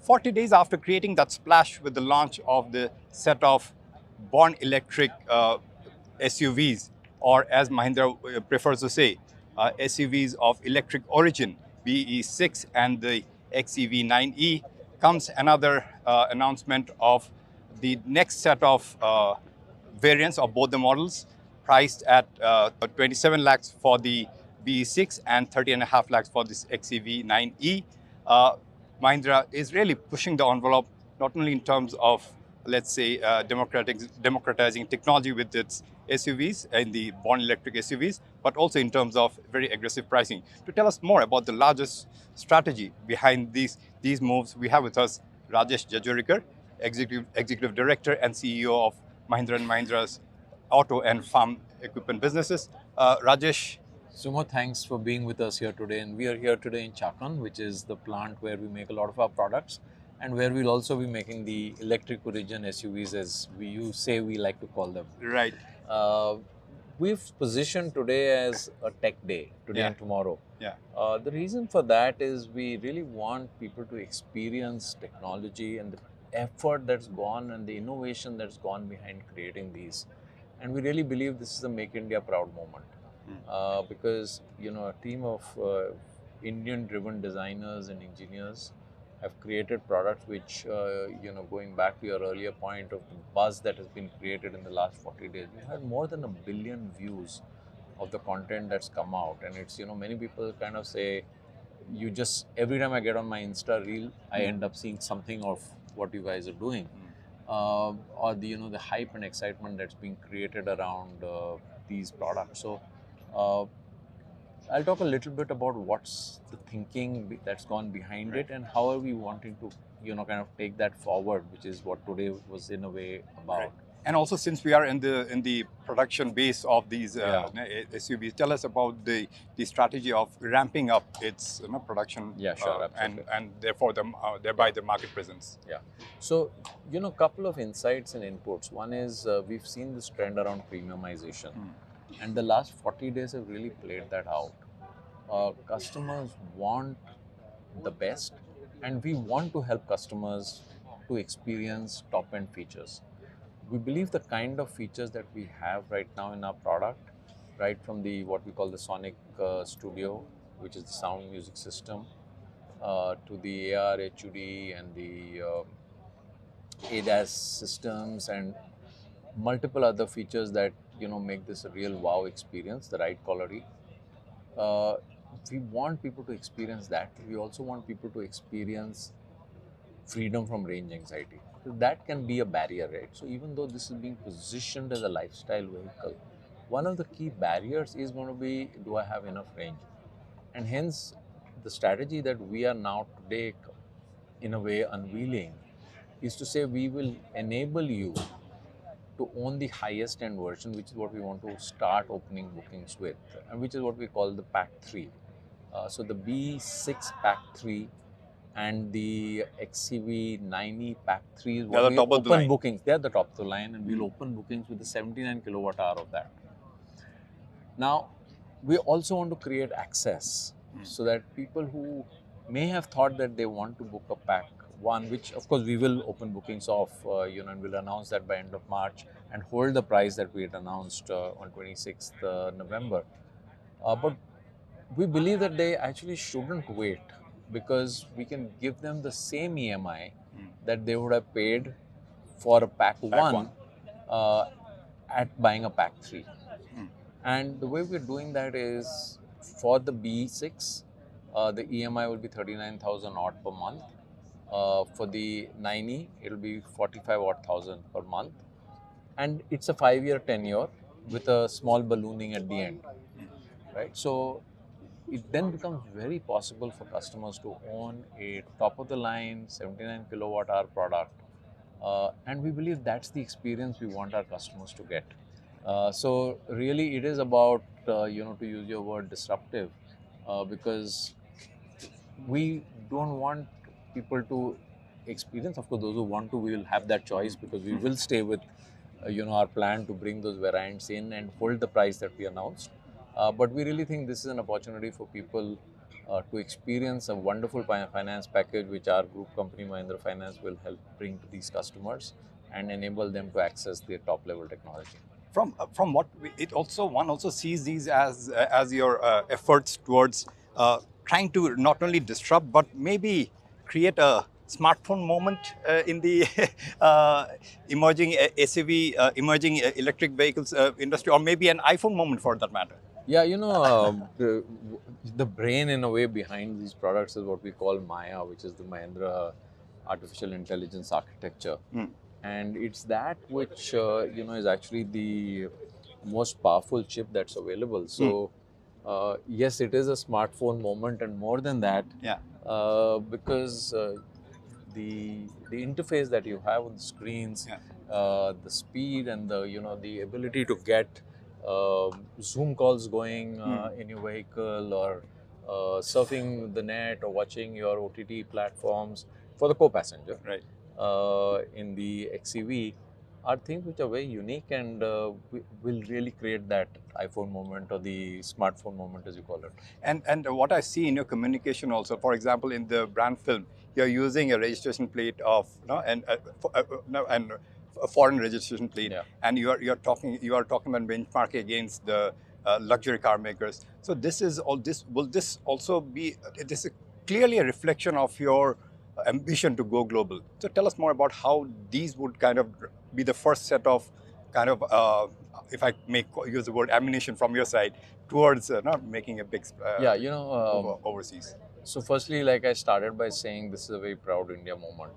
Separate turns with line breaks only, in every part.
40 days after creating that splash with the launch of the set of born electric SUVs, or as Mahindra prefers to say, SUVs of electric origin, BE6 and the XEV9e, comes another announcement of the next set of variants of both the models, priced at 27 lakhs for the BE6 and 30.5 lakhs for this XEV9e. Mahindra is really pushing the envelope, not only in terms of, let's say, democratizing technology with its SUVs and the born electric SUVs, but also in terms of very aggressive pricing. To tell us more about the largest strategy behind these moves, we have with us Rajesh Jejurikar, Executive Director and CEO of Mahindra and Mahindra's auto and farm equipment businesses. Rajesh.
Suma, thanks for being with us here today. And we are here today in Chakan, which is the plant where we make a lot of our products and where we'll also be making the electric origin SUVs, as we like to call them.
Right.
We've positioned today as a tech day, today and tomorrow.
Yeah.
The reason for that is we really want people to experience technology and the effort that's gone and the innovation that's gone behind creating these. And we really believe this is a Make India Proud moment. Because a team of Indian-driven designers and engineers have created products which, going back to your earlier point of the buzz that has been created in the last 40 days, we've had more than 1 billion views of the content that's come out. And it's, many people kind of say, every time I get on my Insta reel, I end up seeing something of what you guys are doing. Or the hype and excitement that's being created around these products. So I'll talk a little bit about what's the thinking that's gone behind it and how are we wanting to, kind of take that forward, which is what today was in a way about.
Right. And also, since we are in the production base of these SUVs, tell us about the strategy of ramping up its production.
Yeah, sure,
and therefore thereby the market presence.
Yeah. So, a couple of insights and inputs. One is we've seen this trend around premiumization. And the last 40 days have really played that out. Customers want the best, and we want to help customers to experience top-end features. We believe the kind of features that we have right now in our product, right from what we call the Sonic Studio, which is the sound music system, to the AR, HUD, and the ADAS systems, and multiple other features that make this a real wow experience, the ride quality. We want people to experience that. We also want people to experience freedom from range anxiety. So that can be a barrier, right? So even though this is being positioned as a lifestyle vehicle, one of the key barriers is going to be, do I have enough range? And hence, the strategy that we are now today, in a way, unveiling is to say we will enable you to own the highest end version, which is what we want to start opening bookings with, and which is what we call the Pack 3. So the B6 Pack 3 and the XEV9e Pack 3 is what we open bookings. They are the top of the line, and we'll open bookings with the 79 kilowatt hour of that. Now, we also want to create access so that people who may have thought that they want to book a Pack 1, which of course we will open bookings of, and we'll announce that by end of March and hold the price that we had announced on 26th November. But we believe that they actually shouldn't wait, because we can give them the same EMI that they would have paid for a Pack 1 at buying a Pack 3. And the way we're doing that is, for the B6, the EMI will be 39,000 odd per month. For the 9e, it'll be 45,000 per month. And it's a 5-year tenure with a small ballooning at the end, right? So it then becomes very possible for customers to own a top-of-the-line 79 kilowatt hour product. And we believe that's the experience we want our customers to get. So really, it is about, to use your word, disruptive, because we don't want people to experience. Of course, those who want to, we will have that choice, because we will stay with, our plan to bring those variants in and hold the price that we announced. But we really think this is an opportunity for people to experience a wonderful finance package which our group company Mahindra Finance will help bring to these customers and enable them to access their top level technology.
From what it also one also sees these as your efforts towards trying to not only disrupt but maybe create a smartphone moment in the uh, emerging SUV, emerging electric vehicles industry, or maybe an iPhone moment for that matter.
Yeah, the brain in a way behind these products is what we call Maya, which is the Mahindra artificial intelligence architecture. And it's that which, is actually the most powerful chip that's available. So, yes, it is a smartphone moment, and more than that,
Yeah.
because the interface that you have on the screens,
Yeah.
the speed and the ability to get Zoom calls going in your vehicle, or surfing the net, or watching your OTT platforms for the co-passenger,
Right.
in the XEV, are things which are very unique, and will really create that iPhone moment, or the smartphone moment, as you call it.
And what I see in your communication also, for example, in the brand film, you're using a registration plate of a foreign registration plate,
Yeah.
and you are talking about benchmarking against the luxury car makers. So this is all. This will this also be? This is clearly a reflection of your ambition to go global. So tell us more about how these would kind of be the first set of kind of, if I may use the word, ammunition from your side towards not making a big
Yeah,
overseas.
so firstly, like I started by saying, this is a very proud India moment,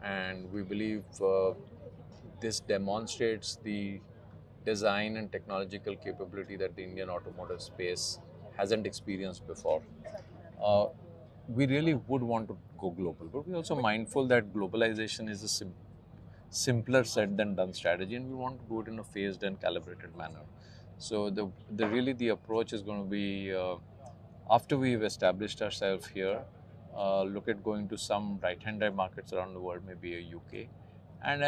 and we believe this demonstrates the design and technological capability that the Indian automotive space hasn't experienced before. Uh, we really would want to go global, but we're also mindful that globalization is a simpler said than done strategy, and we want to do it in a phased and calibrated manner. So the approach is going to be, after we've established ourselves here, look at going to some right-hand drive markets around the world, maybe a UK, and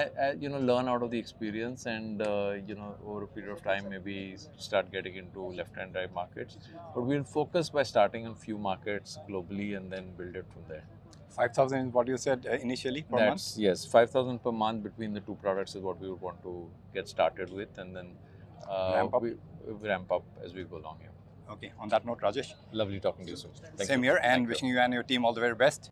learn out of the experience, and over a period of time maybe start getting into left-hand drive markets. But we'll focus by starting in few markets globally and then build it from there.
5,000 is what you said initially per month?
Yes, 5,000 per month between the two products is what we would want to get started with, and then
Ramp up?
we ramp up as we go along here.
Okay, on that note, Rajesh,
Lovely talking to you, sir. Thank
same
you.
here, and
Thank you.
wishing you and your team all the very best.